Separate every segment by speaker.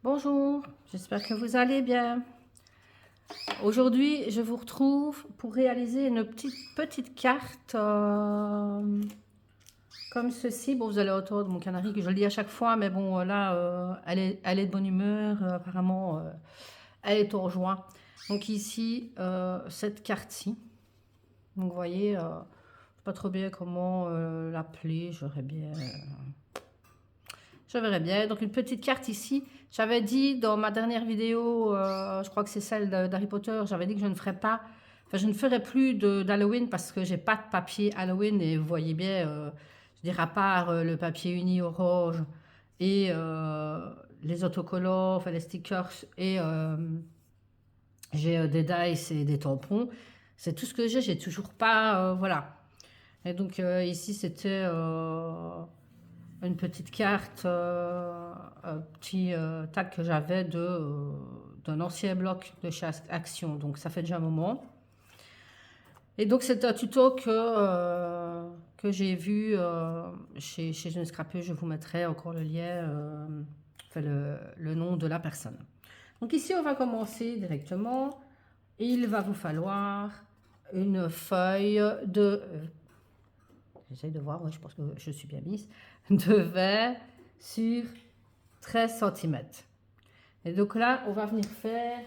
Speaker 1: Bonjour, j'espère que vous allez bien. Aujourd'hui, je vous retrouve pour réaliser une petite carte comme ceci. Bon, vous allez entendre mon canari que je le dis à chaque fois, mais bon, là, elle est de bonne humeur. Apparemment, elle est en joie. Donc ici, cette carte-ci. Donc, vous voyez, je ne sais pas trop bien comment l'appeler. Je verrai bien. Donc, une petite carte ici. J'avais dit dans ma dernière vidéo, je crois que c'est celle d'Harry Potter, j'avais dit que je ne ferais pas, enfin, je ne ferai plus d'Halloween parce que j'ai pas de papier Halloween. Et vous voyez bien, je dirais à part le papier uni orange et les autocollants, enfin les stickers, et j'ai des dice et des tampons. C'est tout ce que j'ai toujours pas, voilà. Et donc ici, c'était une petite carte, un petit tag que j'avais d'un ancien bloc de chez Action. Donc ça fait déjà un moment. Et donc c'est un tuto que j'ai vu chez une scrapeuse. Je vous mettrai encore le lien, enfin le nom de la personne. Donc ici, on va commencer directement. Il va vous falloir une feuille de... J'essaie de voir, ouais, je pense que je suis bien mise. De verre sur 13 cm. Et donc là, on va venir faire...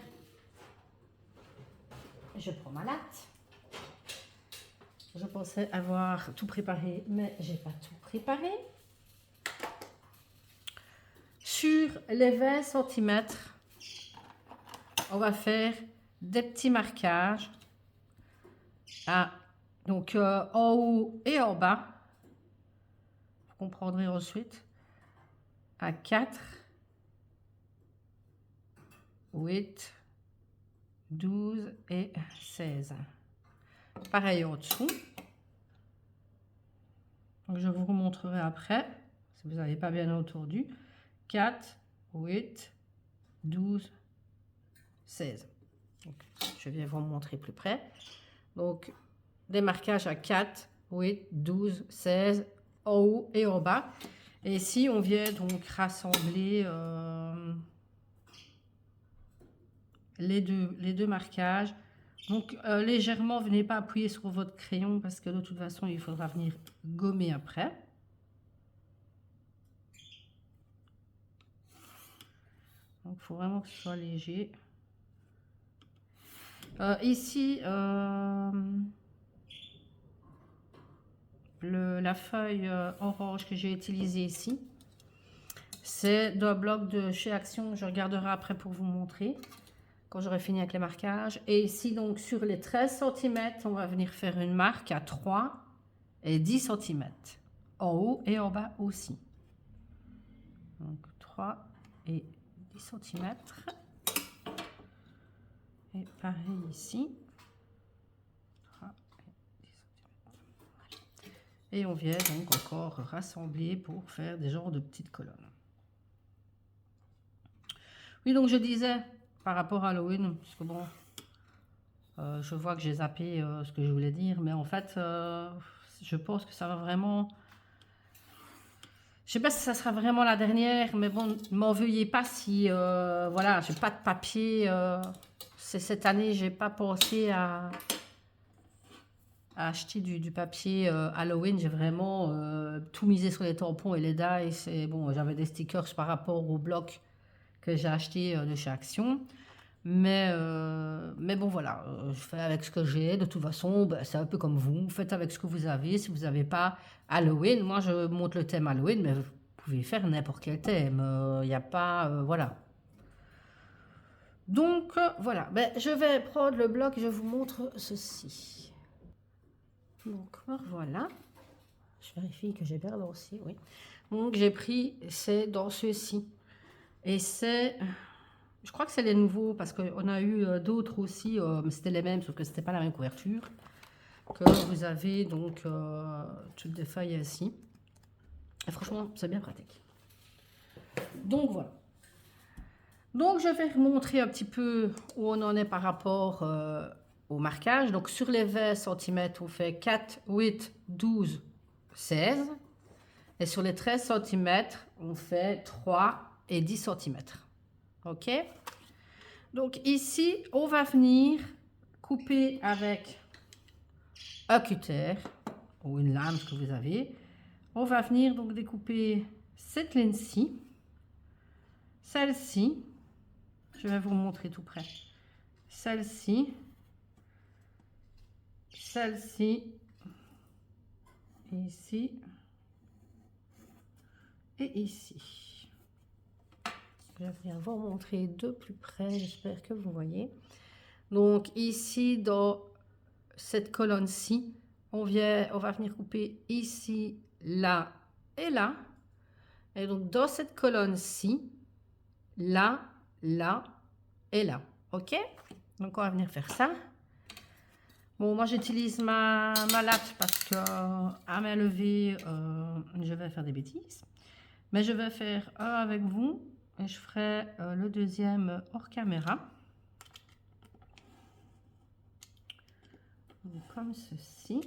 Speaker 1: Je prends ma latte. Je pensais avoir tout préparé, mais j'ai pas tout préparé. Sur les 20 cm, on va faire des petits marquages donc en haut et en bas. Vous comprendrez ensuite. À 4, 8, 12 et 16. Pareil en dessous. Donc je vous remontrerai après, si vous n'avez pas bien entendu. 4, 8, 12, 16. Donc, je vais vous montrer plus près. Donc, des marquages à 4, 8, 12, 16, en haut et en bas. Et ici, on vient donc rassembler les deux marquages. Donc, légèrement, venez pas appuyer sur votre crayon parce que de toute façon, il faudra venir gommer après. Donc, il faut vraiment que ce soit léger. Ici, la feuille orange que j'ai utilisée ici, c'est d'un bloc de chez Action. Je regarderai après pour vous montrer quand j'aurai fini avec les marquages. Et ici, donc, sur les 13 cm, on va venir faire une marque à 3 et 10 cm. En haut et en bas aussi. Donc, 3 et 10 cm. Et pareil ici. 3 et 10 cm. Et on vient donc encore rassembler pour faire des genres de petites colonnes. Oui, donc je disais, par rapport à Halloween, parce que bon, je vois que j'ai zappé ce que je voulais dire, mais en fait, je pense que ça va vraiment... Je sais pas si ça sera vraiment la dernière, mais bon, ne m'en veuillez pas si, voilà, j'ai pas de papier. Cette année, j'ai pas pensé à acheter du papier Halloween. J'ai vraiment tout misé sur les tampons et les dice. Et bon, j'avais des stickers par rapport au bloc que j'ai acheté de chez Action. Mais bon, voilà, je fais avec ce que j'ai. De toute façon, ben, c'est un peu comme vous. Faites avec ce que vous avez. Si vous n'avez pas Halloween, moi, je montre le thème Halloween, mais vous pouvez faire n'importe quel thème. Il n'y a pas... voilà. Donc, voilà. Ben, je vais prendre le bloc et je vous montre ceci. Donc, voilà. Je vérifie que j'ai bien lancé, oui. Donc, j'ai pris, c'est dans ceci. Et c'est... Je crois que c'est les nouveaux parce qu'on a eu d'autres aussi, mais c'était les mêmes, sauf que c'était pas la même couverture. Que vous avez donc toutes des feuilles ainsi. Et franchement, c'est bien pratique. Donc voilà. Donc je vais vous montrer un petit peu où on en est par rapport au marquage. Donc sur les 20 cm, on fait 4, 8, 12, 16. Et sur les 13 cm, on fait 3 et 10 cm. Ok? Donc ici, on va venir couper avec un cutter ou une lame, ce que vous avez. On va venir donc découper cette ligne-ci, celle-ci, je vais vous montrer tout près, celle-ci, celle-ci, ici et ici. Je vais venir vous montrer de plus près, j'espère que vous voyez. Donc ici, dans cette colonne-ci, on va venir couper ici, là et là. Et donc dans cette colonne-ci, là, là et là. Ok? Donc on va venir faire ça. Bon, moi j'utilise ma latte parce que à main levée, je vais faire des bêtises. Mais je vais faire un avec vous et je ferai le deuxième hors caméra. Donc, comme ceci.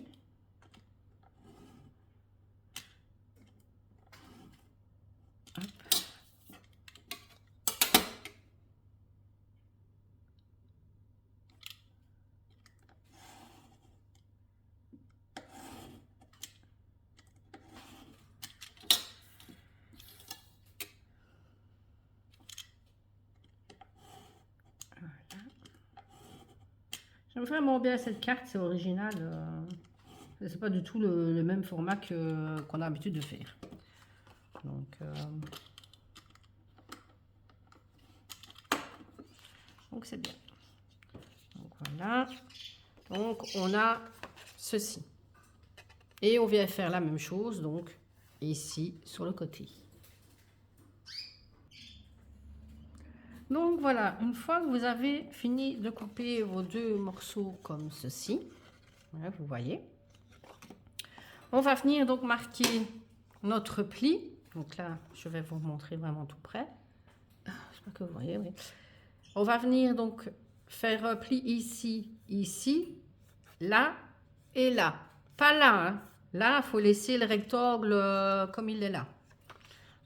Speaker 1: Hop. J'aime vraiment bien cette carte, c'est original. C'est pas du tout le même format qu'on a l'habitude de faire. Donc c'est bien. Donc voilà. Donc on a ceci. Et on vient faire la même chose, donc ici sur le côté. Donc voilà, une fois que vous avez fini de couper vos deux morceaux comme ceci, voilà, vous voyez, on va venir donc marquer notre pli. Donc là, je vais vous montrer vraiment tout près. J'espère que vous voyez, oui. On va venir donc faire un pli ici, ici, là et là. Pas là, hein. Là, il faut laisser le rectangle comme il est là.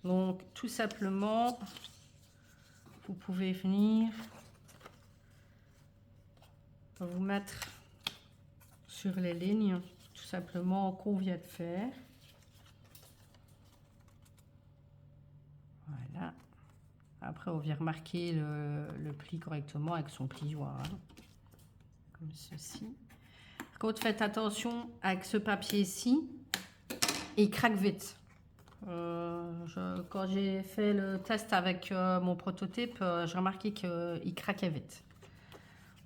Speaker 1: Donc, tout simplement, vous pouvez venir vous mettre sur les lignes, tout simplement, qu'on vient de faire. Voilà. Après, on vient remarquer le pli correctement avec son plioir. Hein. Comme ceci. Par contre, faites attention avec ce papier-ci, il craque vite. Quand j'ai fait le test avec mon prototype, j'ai remarqué qu'il craquait vite.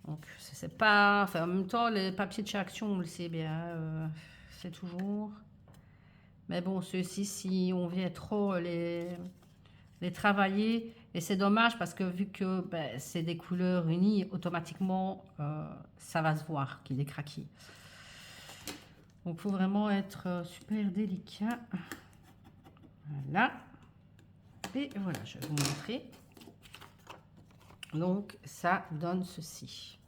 Speaker 1: Donc, c'est pas... Enfin, en même temps, les papiers de chez Action, on le sait bien, c'est toujours... Mais bon, ceux-ci, si on vient trop les travailler, et c'est dommage parce que vu que ben, c'est des couleurs unies, automatiquement, ça va se voir qu'il est craqué. Donc, il faut vraiment être super délicat. Voilà. Et voilà, je vais vous montrer. Donc, ça donne ceci.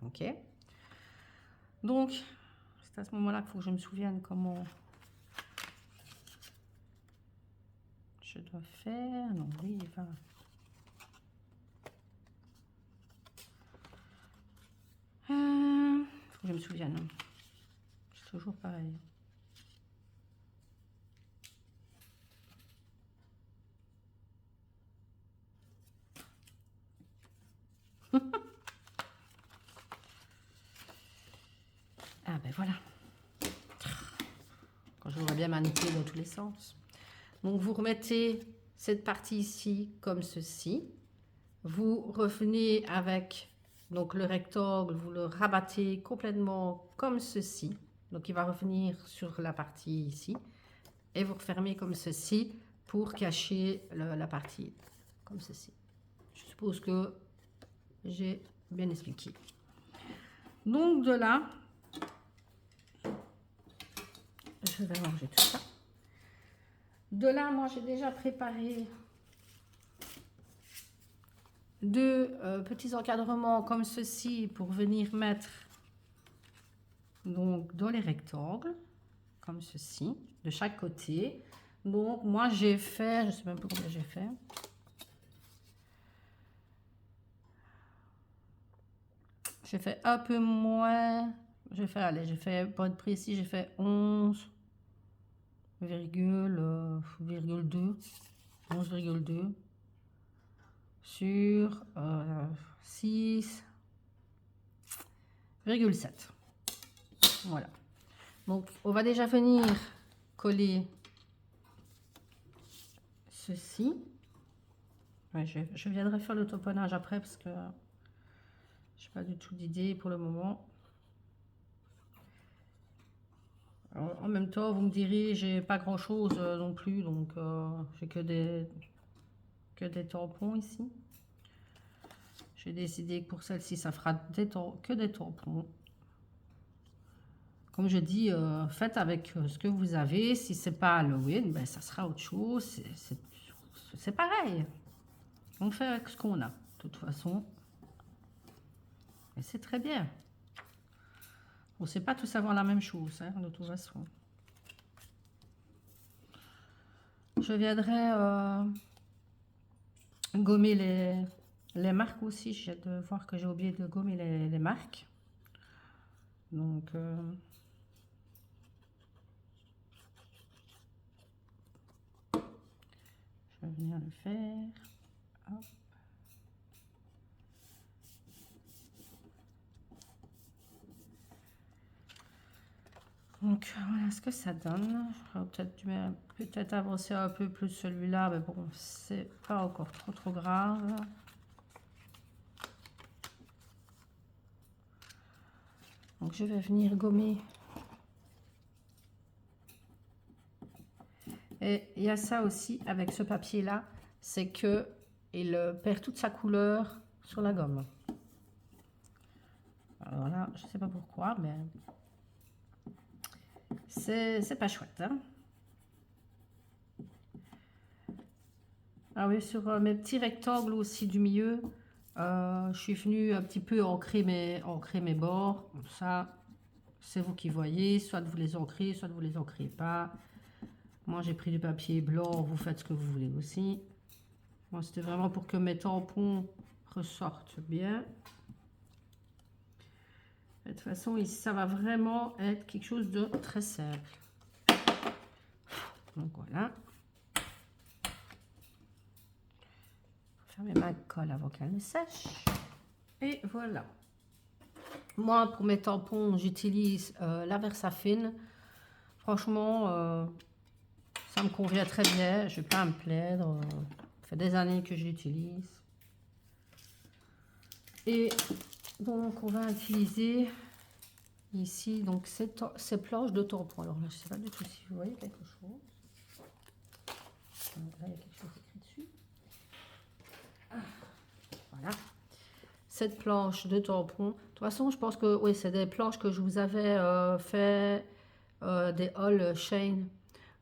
Speaker 1: Ok. Donc, c'est à ce moment-là qu'il faut que je me souvienne comment je dois faire. Non, oui, il va. Faut que je me souvienne. C'est toujours pareil. Ah ben voilà. Quand je voudrais bien manipuler dans tous les sens. Donc vous remettez cette partie ici comme ceci. Vous revenez avec donc le rectangle, vous le rabattez complètement comme ceci. Donc il va revenir sur la partie ici. Et vous refermez comme ceci pour cacher la partie comme ceci. Je suppose que j'ai bien expliqué. Donc de là, je vais ranger tout ça. De là, moi j'ai déjà préparé deux petits encadrements comme ceci pour venir mettre donc dans les rectangles comme ceci de chaque côté. Donc moi j'ai fait, je sais même pas combien j'ai fait. J'ai fait un peu moins. J'ai fait, allez, j'ai fait, pour être précis, j'ai fait 11,2. 11,2 sur 6,7. Voilà. Donc, on va déjà venir coller ceci. Ouais, je viendrai faire le tamponnage après parce que je n'ai pas du tout d'idée pour le moment. Alors, en même temps, vous me direz, j'ai pas grand chose non plus, donc j'ai que des tampons ici. J'ai décidé que pour celle-ci, ça fera que des tampons. Comme je dis, faites avec ce que vous avez. Si c'est pas Halloween, ben, ça sera autre chose. C'est pareil. On fait avec ce qu'on a, de toute façon. Et c'est très bien. On ne sait pas tous avoir la même chose, hein, de toute façon. Je viendrai gommer les marques aussi. J'ai de voir que j'ai oublié de gommer les marques. Donc... je vais venir le faire. Hop. Donc voilà ce que ça donne. Peut-être avancer un peu plus celui-là, mais bon, c'est pas encore trop grave. Donc je vais venir gommer. Et il y a ça aussi avec ce papier-là, c'est que il perd toute sa couleur sur la gomme. Alors là, je sais pas pourquoi, mais c'est pas chouette, hein. Ah oui, sur mes petits rectangles aussi du milieu, je suis venue un petit peu ancrer mes bords. Ça, c'est vous qui voyez, soit vous les ancrez, soit vous les ancrez pas. Moi, j'ai pris du papier blanc, vous faites ce que vous voulez aussi. Moi, c'était vraiment pour que mes tampons ressortent bien. De toute façon, ici, ça va vraiment être quelque chose de très simple. Donc voilà. Fermer ma colle avant qu'elle ne sèche. Et voilà. Moi, pour mes tampons, j'utilise la Versafine. Franchement, ça me convient très bien. Je ne vais pas me plaindre. Ça fait des années que je l'utilise. Et donc, on va utiliser ici donc ces planches de tampons. Alors là, je ne sais pas du tout si vous voyez quelque chose. Là, il y a quelque chose écrit dessus. Voilà. Cette planche de tampons. De toute façon, je pense que oui, c'est des planches que je vous avais fait des haul chain.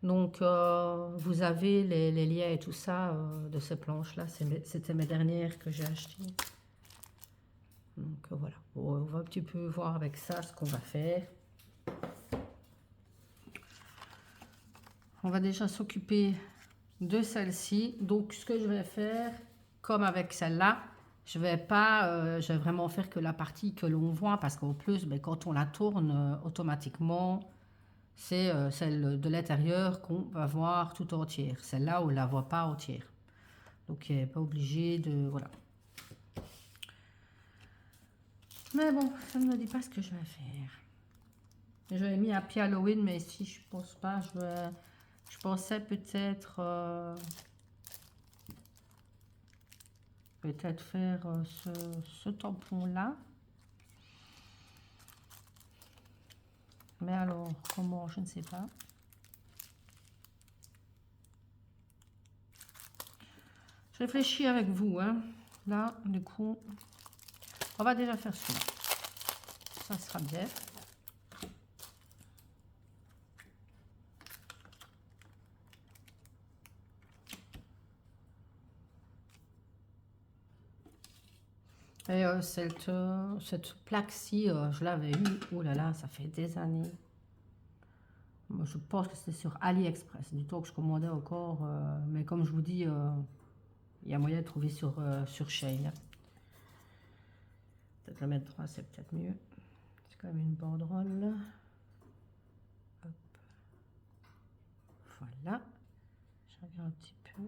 Speaker 1: Donc, vous avez les liens et tout ça de ces planches-là. C'était mes dernières que j'ai achetées. Donc, voilà. Bon, on va un petit peu voir avec ça ce qu'on va faire. On va déjà s'occuper de celle-ci. Donc, ce que je vais faire, comme avec celle-là, je vais vraiment faire que la partie que l'on voit, parce qu'en plus, ben, quand on la tourne automatiquement, c'est celle de l'intérieur qu'on va voir tout entière. Celle-là, on ne la voit pas entière. Donc, il n'est pas obligé de... Voilà. Mais bon, ça ne me dit pas ce que je vais faire. J'avais mis un pied Halloween, mais ici, je pense pas. Je pensais peut-être... peut-être faire ce tampon-là. Mais alors, comment, je ne sais pas. Je réfléchis avec vous, hein. Là, du coup, on va déjà faire celui-là. Ça sera bien. Et cette plaque-ci, je l'avais eue. Oh là là, ça fait des années. Moi, je pense que c'était sur AliExpress, du temps que je commandais encore. Mais comme je vous dis, il y a moyen de trouver sur Shein. peut-être le mettre droit, c'est peut-être mieux. C'est quand même une banderole. Hop. Voilà. Je regarde un petit peu.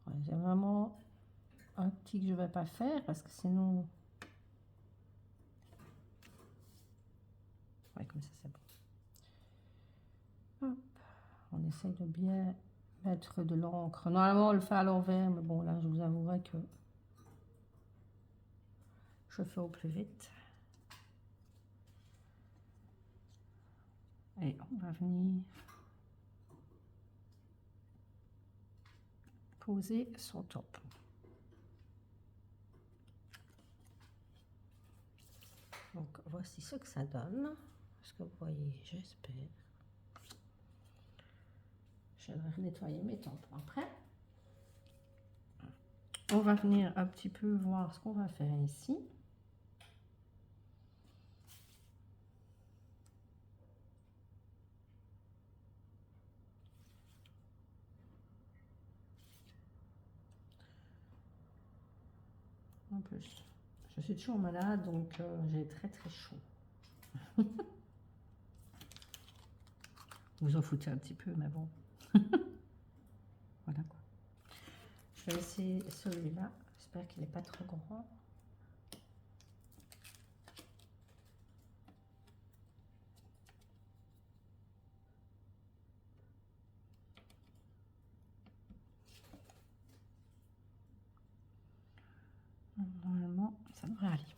Speaker 1: Ouais, j'ai vraiment un petit que je ne vais pas faire parce que sinon... Ouais, comme ça, c'est bon. Hop. On essaye de bien mettre de l'encre. Normalement, on le fait à l'envers, mais bon, là, je vous avouerai que je fais au plus vite. Et on va venir poser son top. Donc, voici ce que ça donne. Est-ce que vous voyez? J'espère. Je vais nettoyer mes tampons après. On va venir un petit peu voir ce qu'on va faire ici. En plus, je suis toujours malade, donc j'ai très chaud. Vous en foutez un petit peu, mais bon. Voilà quoi. Je vais essayer celui-là. J'espère qu'il n'est pas trop grand. Normalement, ça devrait aller.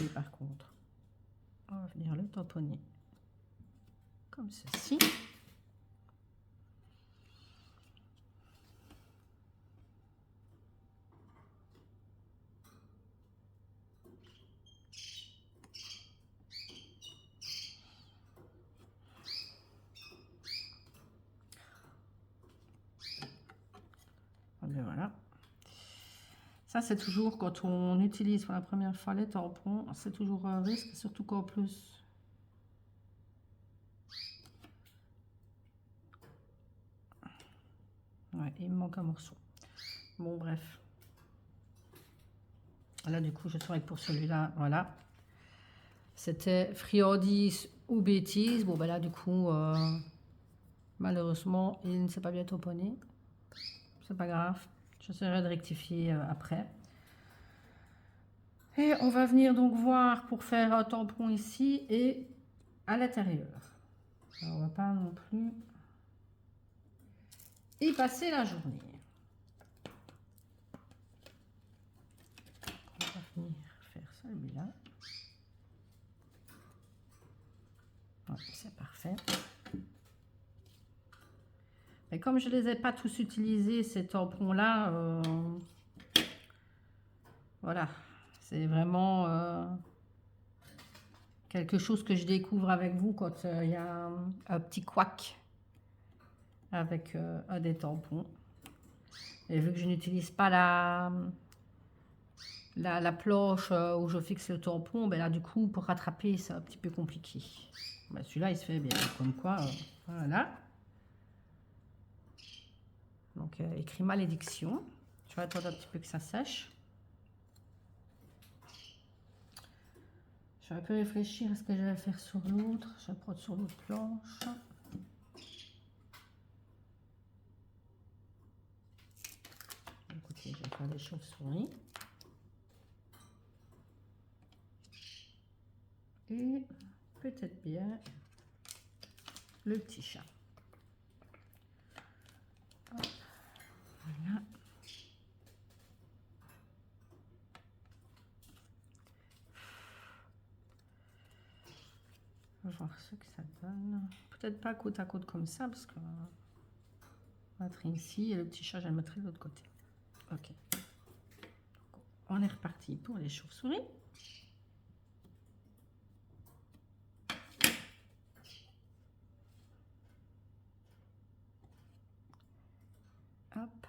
Speaker 1: Et par contre, on va venir le tamponner comme ceci. Et voilà. Ça, c'est toujours quand on utilise pour la première fois les tampons, c'est toujours un risque, surtout qu'en plus... Ouais, il me manque un morceau. Bon, bref. Là, du coup, je saurais que pour celui-là, voilà. C'était friandise ou bêtise. Bon, ben là, du coup, malheureusement, il ne s'est pas bien tamponné. C'est pas grave. J'essaierai de rectifier après. Et on va venir donc voir pour faire un tampon ici et à l'intérieur. On va pas non plus y passer la journée. On va venir faire celui-là. C'est parfait. Et comme je ne les ai pas tous utilisés, ces tampons-là, voilà, c'est vraiment quelque chose que je découvre avec vous quand il y a un petit couac avec un des tampons. Et vu que je n'utilise pas la planche où je fixe le tampon, ben là du coup pour rattraper c'est un petit peu compliqué. Ben, celui-là il se fait bien, comme quoi, voilà. Donc écrit malédiction. Je vais attendre un petit peu que ça sèche. Je vais un peu réfléchir à ce que je vais faire sur l'autre. Je vais prendre sur l'autre planche. Écoutez, je vais faire des chauves-souris. Et peut-être bien le petit chat. Hop. Voilà. On va voir ce que ça donne. Peut-être pas côte à côte comme ça, parce que on va mettre ici et le petit chat, je vais le mettre de l'autre côté. Ok. Donc, on est reparti pour les chauves-souris. Hop.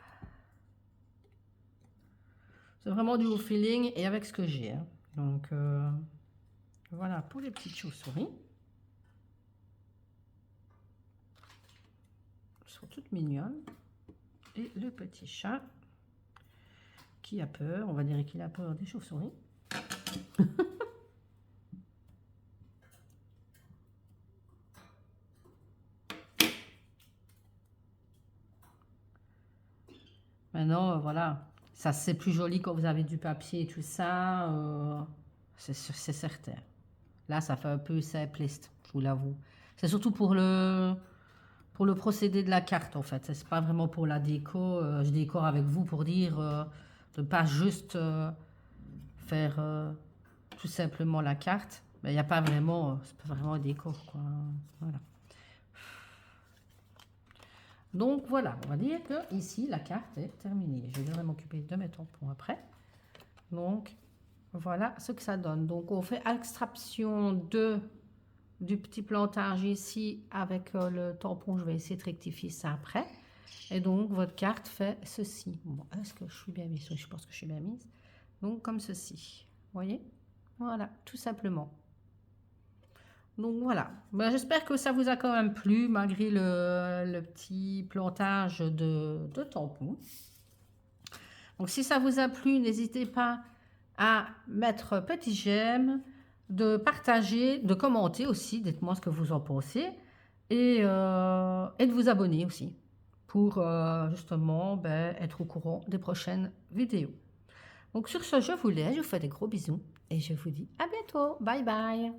Speaker 1: C'est vraiment du haut feeling et avec ce que j'ai. Hein. Donc, voilà pour les petites chauves-souris. Elles sont toutes mignonnes. Et le petit chat. qui a peur? On va dire qu'il a peur des chauves-souris. Maintenant, voilà, ça c'est plus joli quand vous avez du papier et tout ça, c'est certain. Là, ça fait un peu simpliste, je vous l'avoue. C'est surtout pour le procédé de la carte, en fait. C'est pas vraiment pour la déco. Je décore avec vous pour dire de pas juste faire tout simplement la carte. Mais il n'y a pas vraiment, c'est pas vraiment un décor, quoi. Voilà. Donc voilà, on va dire que ici la carte est terminée. Je vais m'occuper de mes tampons après. Donc voilà ce que ça donne. Donc on fait extraction du petit plantage ici avec le tampon. Je vais essayer de rectifier ça après. Et donc votre carte fait ceci. Bon, est-ce que je suis bien mise? Je pense que je suis bien mise. Donc comme ceci. Vous voyez? Voilà, tout simplement. Donc voilà, ben, j'espère que ça vous a quand même plu malgré le petit plantage de tampons. Donc si ça vous a plu, n'hésitez pas à mettre petit j'aime, de partager, de commenter aussi, dites-moi ce que vous en pensez, et de vous abonner aussi pour justement être au courant des prochaines vidéos. Donc sur ce, je vous laisse, je vous fais des gros bisous et je vous dis à bientôt. Bye bye.